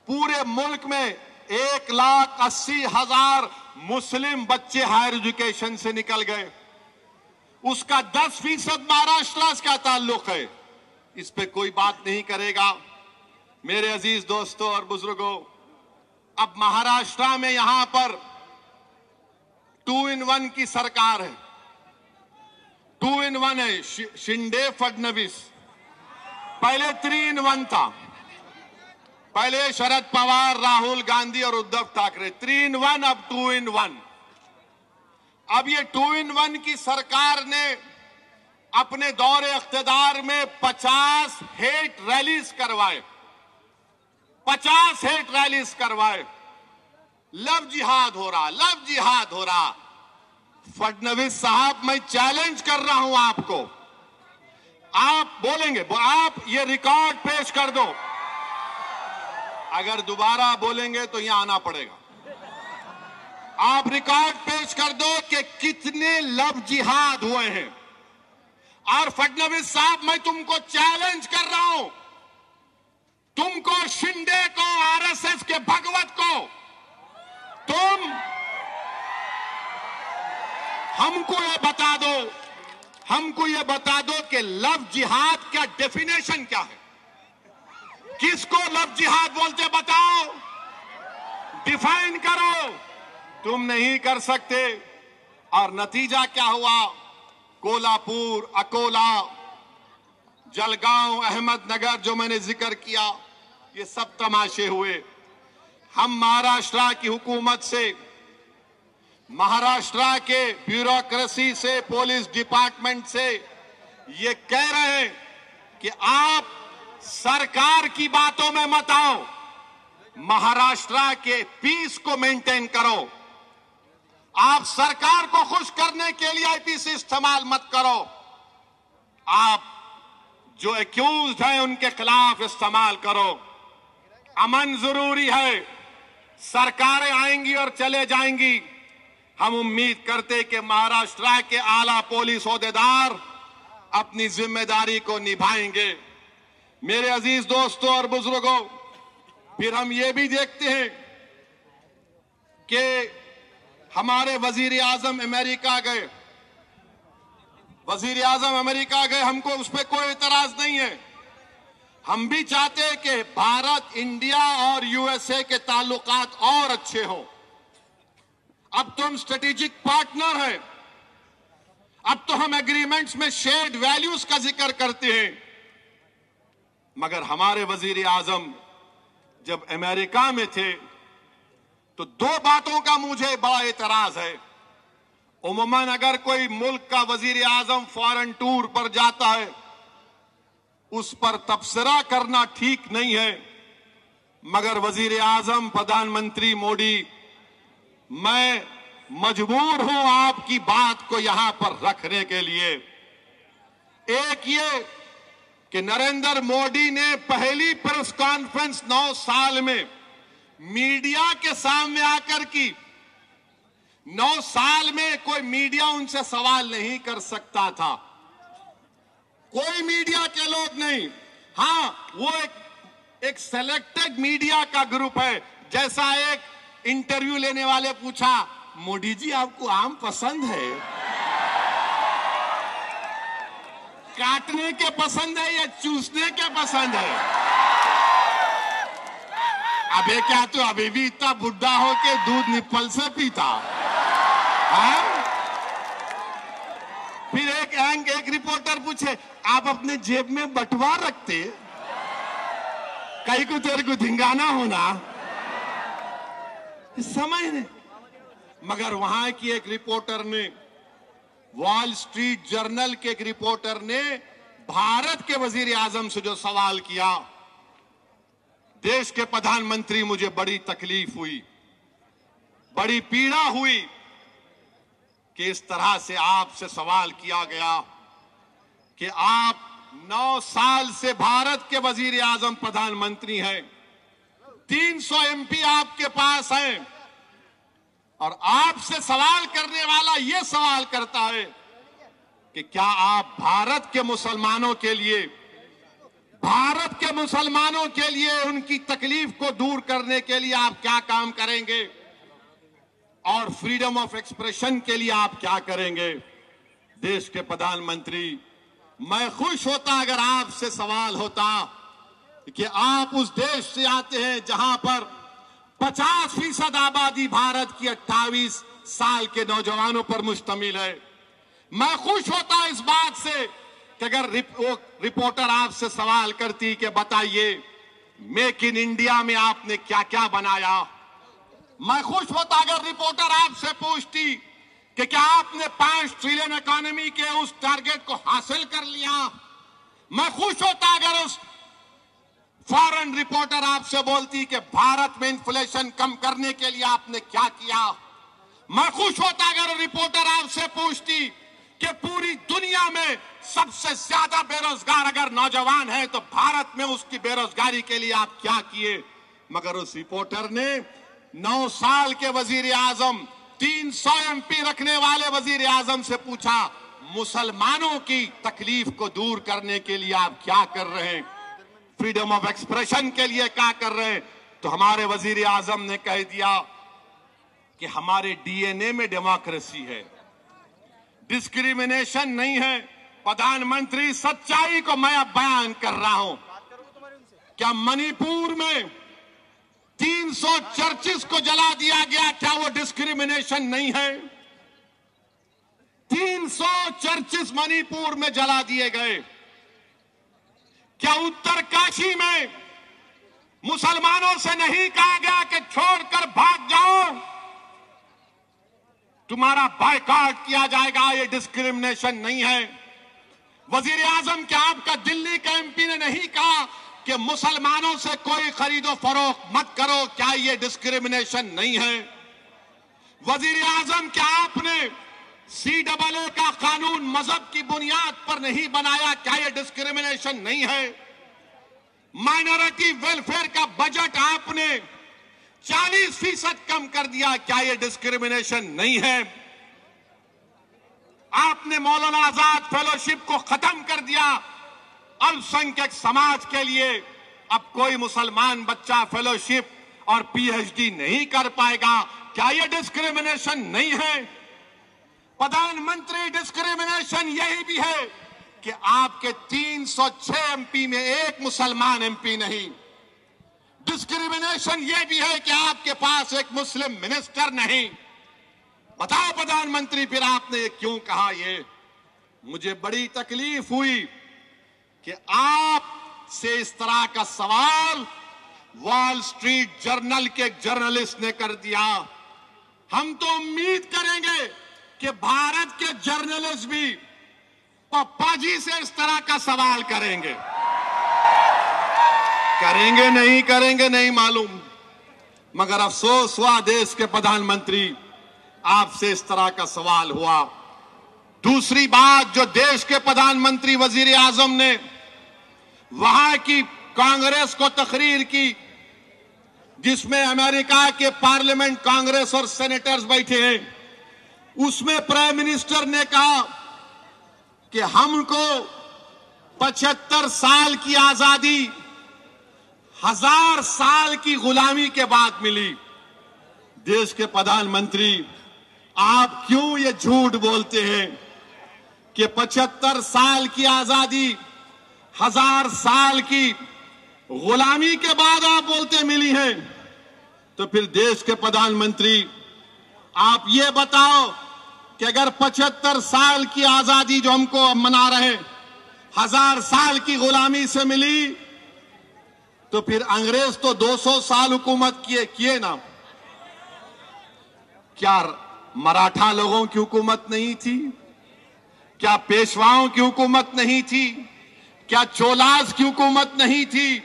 पूरे मुल्क में 1,80,000 मुस्लिम बच्चे हायर एजुकेशन से निकल गए। उसका 10% महाराष्ट्र का ताल्लुक है। इस पे कोई बात नहीं करेगा। मेरे अजीज दोस्तों और बुजुर्गों, अब महाराष्ट्र में यहां पर 2 in 1 की सरकार है। 2 in 1 है, शिंदे फडणवीस। पहले 3 in 1 था। पहले शरद पवार, राहुल गांधी और उद्धव ठाकरे। 3 in 1, अब 2 in 1। अब ये 2 in 1 की सरकार ने अपने दौरे इख्तिदार में 50 हेट रैलीज करवाए। 50 हेट रैलीज करवाए। लव जिहाद हो रहा, लव जिहाद हो रहा। फडणवीस साहब, मैं चैलेंज कर रहा हूं आपको। आप बोलेंगे, आप ये रिकॉर्ड पेश कर दो। अगर दोबारा बोलेंगे तो यहां आना पड़ेगा। आप रिकॉर्ड पेश कर दो कि कितने लव जिहाद हुए हैं। और फडणवीस साहब, मैं तुमको चैलेंज कर रहा हूं, तुमको, शिंदे को, आरएसएस के भगवत को, तुम हमको ये बता दो कि लव जिहाद का डेफिनेशन क्या है। किसको लव जिहाद बोलते, बताओ, डिफाइन करो। तुम नहीं कर सकते। और नतीजा क्या हुआ? कोल्हापुर, अकोला, जलगांव, अहमदनगर, जो मैंने जिक्र किया, ये सब तमाशे हुए। हम महाराष्ट्र की हुकूमत से, महाराष्ट्र के ब्यूरोक्रेसी से, पुलिस डिपार्टमेंट से ये कह रहे हैं कि आप सरकार की बातों में मत आओ, महाराष्ट्र के पीस को मेंटेन करो। आप सरकार को खुश करने के लिए आईपीसी इस्तेमाल मत करो। आप जो एक्यूज्ड हैं उनके खिलाफ इस्तेमाल करो। अमन जरूरी है। सरकारें आएंगी और चले जाएंगी। हम उम्मीद करते कि महाराष्ट्र के आला पुलिस ओहदेदार अपनी जिम्मेदारी को निभाएंगे। मेरे अजीज दोस्तों और बुजुर्गों, फिर हम ये भी देखते हैं कि हमारे वजीर आजम अमेरिका गए। वजीर आजम अमेरिका गए, हमको उस पर कोई इतराज नहीं है। हम भी चाहते हैं कि भारत, इंडिया और यूएसए के ताल्लुकात और अच्छे हों। अब तो हम स्ट्रेटेजिक पार्टनर हैं। अब तो हम एग्रीमेंट्स में शेयर्ड वैल्यूज का जिक्र करते हैं। मगर हमारे वजीर आजम जब अमेरिका में थे तो 2 बातों का मुझे बड़ा एतराज है। उमूमन अगर कोई मुल्क का वजीर आजम फॉरेन टूर पर जाता है, उस पर तबसरा करना ठीक नहीं है। मगर वजीर आजम प्रधानमंत्री मोदी, मैं मजबूर हूं आपकी बात को यहां पर रखने के लिए। एक ये कि नरेंद्र मोदी ने पहली प्रेस कॉन्फ्रेंस 9 साल में मीडिया के सामने आकर की। 9 साल में कोई मीडिया उनसे सवाल नहीं कर सकता था, कोई मीडिया के लोग नहीं। हां, वो एक सेलेक्टेड मीडिया का ग्रुप है। जैसा एक इंटरव्यू लेने वाले पूछा, मोदी जी आपको आम पसंद है? काटने के पसंद है या चूसने के पसंद है? अबे क्या तो अभी भी इतना बुढ़ा हो के दूध निप्पल से पीता? फिर एक रिपोर्टर पूछे, आप अपने जेब में बटुआ रखते? कहीं को तेरे को धिंगाना होना, समझ नहीं। मगर वहां की एक रिपोर्टर ने, वॉल स्ट्रीट जर्नल के एक रिपोर्टर ने भारत के वजीर आजम से जो सवाल किया, देश के प्रधानमंत्री, मुझे बड़ी तकलीफ हुई, बड़ी पीड़ा हुई कि इस तरह से आपसे सवाल किया गया कि आप 9 साल से भारत के वजीर आजम प्रधानमंत्री हैं, 300 एमपी आपके पास हैं, और आपसे सवाल करने वाला यह सवाल करता है कि क्या आप भारत के मुसलमानों के लिए, भारत के मुसलमानों के लिए उनकी तकलीफ को दूर करने के लिए आप क्या काम करेंगे और फ्रीडम ऑफ एक्सप्रेशन के लिए आप क्या करेंगे। देश के प्रधानमंत्री, मैं खुश होता अगर आपसे सवाल होता कि आप उस देश से आते हैं जहां पर 50% आबादी भारत की 28 साल के नौजवानों पर मुश्तमिल है। मैं खुश होता इस बात से कि अगर रिपोर्टर आपसे सवाल करती कि बताइए मेक इन इंडिया में आपने क्या क्या बनाया। मैं खुश होता अगर रिपोर्टर आपसे पूछती कि क्या आपने 5 ट्रिलियन इकोनॉमी के उस टारगेट को हासिल कर लिया। मैं खुश होता अगर उस फॉरेन रिपोर्टर आपसे बोलती कि भारत में इन्फ्लेशन कम करने के लिए आपने क्या किया। मैं खुश होता अगर रिपोर्टर आपसे पूछती कि पूरी दुनिया में सबसे ज्यादा बेरोजगार अगर नौजवान है तो भारत में उसकी बेरोजगारी के लिए आप क्या किए। मगर उस रिपोर्टर ने 9 साल के वजीर आजम 300 MP रखने वाले वजीर आजम से पूछा, मुसलमानों की तकलीफ को दूर करने के लिए आप क्या कर रहे हैं, फ्रीडम ऑफ एक्सप्रेशन के लिए क्या कर रहे हैं। तो हमारे वजीर आजम ने कह दिया कि हमारे DNA में डेमोक्रेसी है, डिस्क्रिमिनेशन नहीं है। प्रधानमंत्री, सच्चाई को मैं अब बयान कर रहा हूं। क्या मणिपुर में 300 चर्चिस को जला दिया गया, क्या वो डिस्क्रिमिनेशन नहीं है। 300 चर्चिस मणिपुर में जला दिए गए। क्या उत्तरकाशी में मुसलमानों से नहीं कहा गया कि छोड़कर भाग जाओ, तुम्हारा बायकॉट किया जाएगा। ये डिस्क्रिमिनेशन नहीं है। वजीर आजम, क्या आपका दिल्ली का MP ने नहीं कहा कि मुसलमानों से कोई खरीदो फरोख्त मत करो, क्या ये डिस्क्रिमिनेशन नहीं है। वजीर आजम, क्या आपने CAA का कानून मजहब की बुनियाद पर नहीं बनाया, क्या ये डिस्क्रिमिनेशन नहीं है। माइनॉरिटी वेलफेयर का बजट आपने 40% कम कर दिया, क्या ये डिस्क्रिमिनेशन नहीं है। आपने मौलाना आजाद फेलोशिप को खत्म कर दिया अल्पसंख्यक समाज के लिए। अब कोई मुसलमान बच्चा फेलोशिप और PhD नहीं कर पाएगा, क्या ये डिस्क्रिमिनेशन नहीं है। प्रधानमंत्री, डिस्क्रिमिनेशन यही भी है कि आपके 306 MP में एक मुसलमान MP नहीं। डिस्क्रिमिनेशन यह भी है कि आपके पास एक मुस्लिम मिनिस्टर नहीं। बताओ प्रधानमंत्री, फिर आपने ये क्यों कहा। ये मुझे बड़ी तकलीफ हुई कि आप से इस तरह का सवाल वॉल स्ट्रीट जर्नल के एक जर्नलिस्ट ने कर दिया। हम तो उम्मीद करेंगे कि भारत के जर्नलिस्ट भी पप्पा जी से इस तरह का सवाल करेंगे। करेंगे नहीं करेंगे नहीं मालूम, मगर अफसोस हुआ देश के प्रधानमंत्री, आपसे इस तरह का सवाल हुआ। दूसरी बात, जो देश के प्रधानमंत्री वजीर आजम ने वहां की कांग्रेस को तकरीर की, जिसमें अमेरिका के पार्लियामेंट कांग्रेस और सेनेटर्स बैठे हैं, उसमें प्राइम मिनिस्टर ने कहा कि हमको 75 साल की आजादी 1000 साल की गुलामी के बाद मिली। देश के प्रधानमंत्री, आप क्यों ये झूठ बोलते हैं कि 75 साल की आजादी 1000 साल की गुलामी के बाद आप बोलते मिली है। तो फिर देश के प्रधानमंत्री, आप ये बताओ कि अगर 75 साल की आजादी जो हमको मना रहे 1000 साल की गुलामी से मिली, तो फिर अंग्रेज तो 200 साल हुकूमत किए ना। क्या मराठा लोगों की हुकूमत नहीं थी? क्या पेशवाओं की हुकूमत नहीं थी? क्या चोलास की हुकूमत नहीं थी?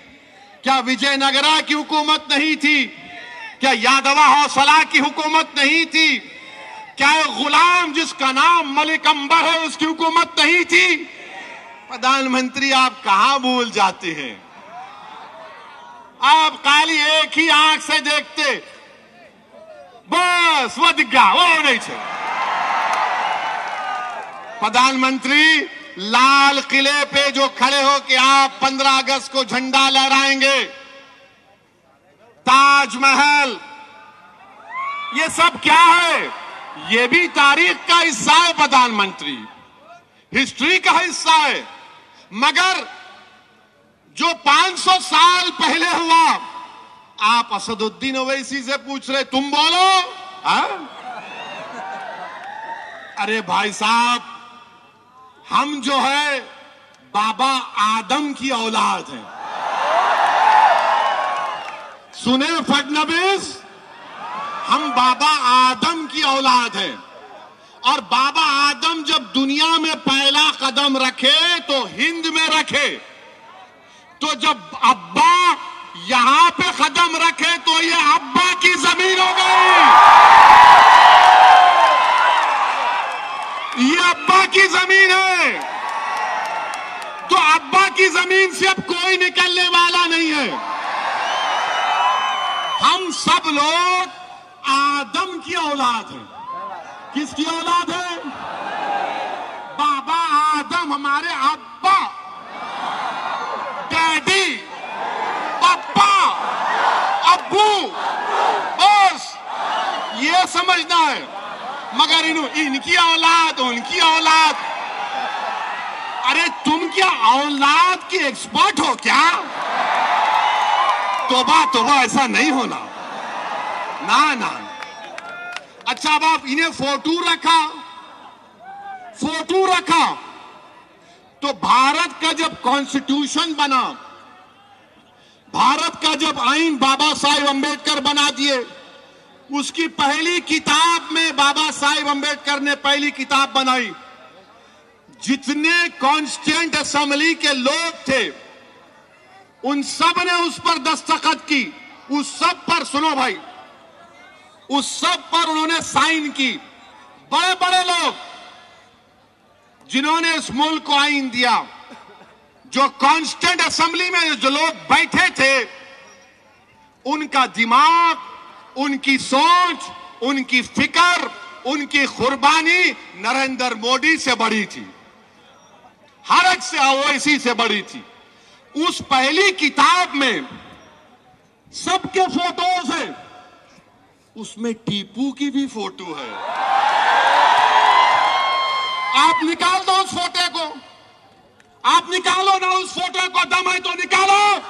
क्या विजयनगरा की हुकूमत नहीं थी? क्या यादवा हौसला की हुकूमत नहीं थी? क्या गुलाम जिसका नाम मलिक अंबर है उसकी हुकूमत नहीं थी? प्रधानमंत्री, आप कहां भूल जाते हैं? आप खाली एक ही आंख से देखते, बस वो दिख गया, वो नहीं चाहिए। प्रधानमंत्री, लाल किले पे जो खड़े हो कि आप 15 अगस्त को झंडा लहराएंगे, ताजमहल, ये सब क्या है? ये भी तारीख का हिस्सा है प्रधानमंत्री, हिस्ट्री का हिस्सा है। मगर जो 500 साल पहले हुआ, आप असदुद्दीन ओवैसी से पूछ रहे, तुम बोलो। अरे भाई साहब, हम जो है बाबा आदम की औलाद हैं। सुने फडनवीस, हम बाबा आदम की औलाद हैं। और बाबा आदम जब दुनिया में पहला कदम रखे तो हिंद में रखे, तो जब अब्बा यहां पे कदम रखे तो ये अब्बा की जमीन हो गई, ये अब्बा की जमीन है। तो अब्बा की जमीन से अब कोई निकलने वाला नहीं है। हम सब लोग आदम की औलाद हैं। किसकी औलाद है? बाबा आदम, हमारे अब्बा, डैडी, पापा, अब्बू, बस ये समझना है। मगर इनकी औलाद, उनकी औलाद, अरे तुम क्या औलाद की एक्सपर्ट हो क्या? तोबा तोबा, ऐसा नहीं होना, ना ना। अच्छा, अब आप इन्हें फोटो रखा तो भारत का जब कॉन्स्टिट्यूशन बना, भारत का जब आईन बाबा साहेब अंबेडकर बना दिए, उसकी पहली किताब में बाबा साहेब अंबेडकर ने पहली किताब बनाई। जितने कॉन्स्टिट्यूएंट असेंबली के लोग थे, उन सब ने उस पर दस्तखत की। उस सब पर, सुनो भाई, उस सब पर उन्होंने साइन की। बड़े बड़े लोग जिन्होंने इस मुल्क को आईन दिया, जो कॉन्स्टिट्यूएंट असेंबली में जो लोग बैठे थे, उनका दिमाग, उनकी सोच, उनकी फिक्र, उनकी कुर्बानी नरेंद्र मोदी से बड़ी थी, हर एक से, ओवैसी से बड़ी थी। उस पहली किताब में सबके फोटोज हैं, उसमें टीपू की भी फोटो है। आप निकाल दो उस फोटो को, आप निकालो ना उस फोटो को, दम है तो निकालो।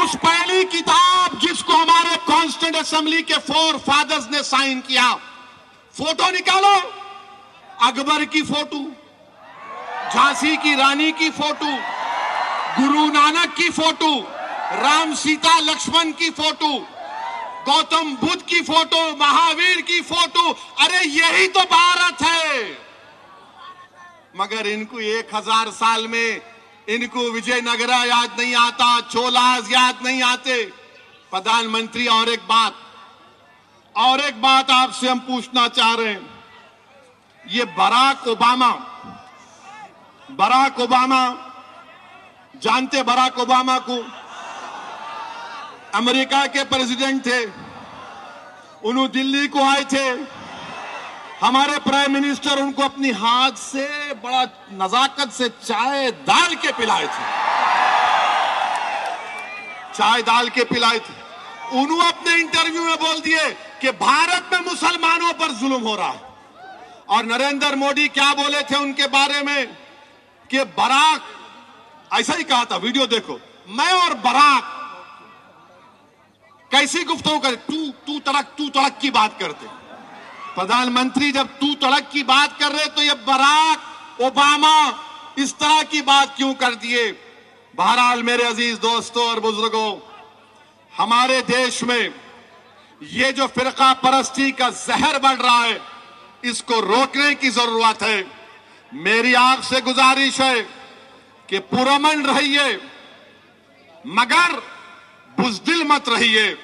उस पहली किताब जिसको हमारे कॉन्स्टिट्यूएंट असेंबली के 4 फादर्स ने साइन किया, फोटो निकालो। अकबर की फोटो, झांसी की रानी की फोटो, गुरु नानक की फोटो, राम सीता लक्ष्मण की फोटो, गौतम बुद्ध की फोटो, महावीर की फोटो। अरे यही तो भारत है। मगर इनको 1000 साल में इनको विजयनगरा याद नहीं आता, चोलास याद नहीं आते। प्रधानमंत्री, और एक बात आपसे हम पूछना चाह रहे हैं। ये बराक ओबामा जानते? बराक ओबामा को अमेरिका के प्रेसिडेंट थे, उन्होंने दिल्ली को आए थे। हमारे प्राइम मिनिस्टर उनको अपनी हाथ से बड़ा नजाकत से चाय डाल के पिलाए थे, चाय डाल के पिलाए थे। उन्होंने अपने इंटरव्यू में बोल दिए कि भारत में मुसलमानों पर जुल्म हो रहा है। और नरेंद्र मोदी क्या बोले थे उनके बारे में कि बराक, ऐसा ही कहा था, वीडियो देखो, मैं और बराक कैसी गुफ्तगू करे, तू तड़क की बात करते। प्रधानमंत्री जब तू तड़क की बात कर रहे तो ये बराक ओबामा इस तरह की बात क्यों कर दिए? बहरहाल मेरे अजीज दोस्तों और बुजुर्गों, हमारे देश में ये जो फिरका परस्ती का जहर बढ़ रहा है, इसको रोकने की जरूरत है। मेरी आपसे गुजारिश है कि पुरअमन रहिए, मगर बुज़दिल मत रहिए।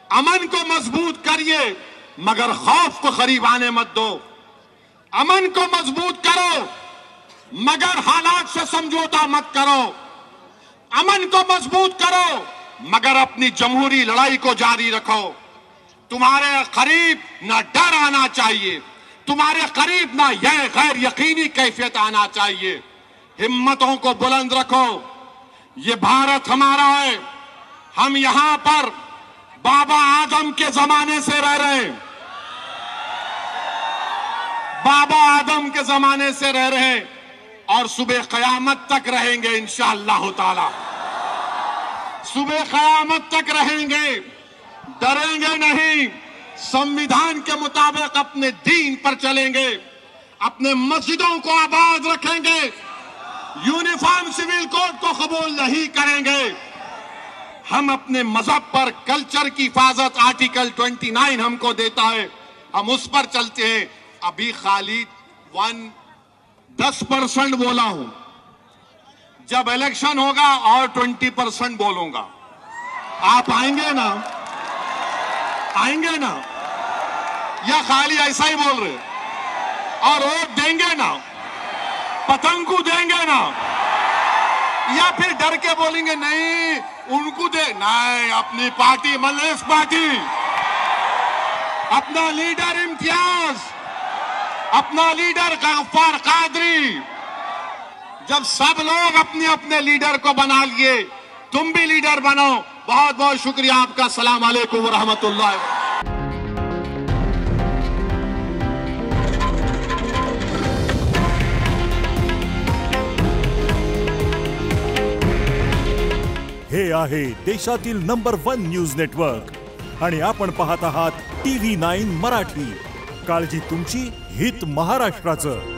अमन को मजबूत करिए, मगर खौफ को करीब आने मत दो। अमन को मजबूत करो, मगर हालात से समझौता मत करो। अमन को मजबूत करो, मगर अपनी जमहूरी लड़ाई को जारी रखो। तुम्हारे करीब न डर आना चाहिए, तुम्हारे करीब ना यह गैर यकीनी कैफियत आना चाहिए। हिम्मतों को बुलंद रखो। ये भारत हमारा है। हम यहां पर बाबा आदम के जमाने से रह रहे हैं। बाबा आदम के जमाने से रह रहे हैं और सुबह कयामत तक रहेंगे इंशाअल्लाह ताला। सुबह कयामत तक रहेंगे, डरेंगे नहीं। संविधान के मुताबिक अपने दीन पर चलेंगे, अपने मस्जिदों को आबाद रखेंगे, यूनिफॉर्म सिविल कोड को कबूल नहीं करेंगे। हम अपने मजहब पर कल्चर की हिफाजत आर्टिकल 29 हमको देता है, हम उस पर चलते हैं। अभी खाली 10% बोला हूं, जब इलेक्शन होगा और 20% बोलूंगा। आप आएंगे ना? आएंगे ना? या खाली ऐसा ही बोल रहे? और वोट देंगे ना? पतंग को देंगे ना? या फिर डर के बोलेंगे नहीं उनको दे? नहीं, अपनी पार्टी मलेश पार्टी, अपना लीडर इम्तियाज, अपना लीडर गफ्फार कादरी। जब सब लोग अपने अपने लीडर को बना लिए, तुम भी लीडर बनो। बहुत बहुत शुक्रिया आपका। अस्सलाम वालेकुम व रहमतुल्लाह। हे आहे देशातील नंबर 1 न्यूज नेटवर्क आणि आपण पाहत आहात TV9 मराठी। काळजी तुमची, हित महाराष्ट्राचं।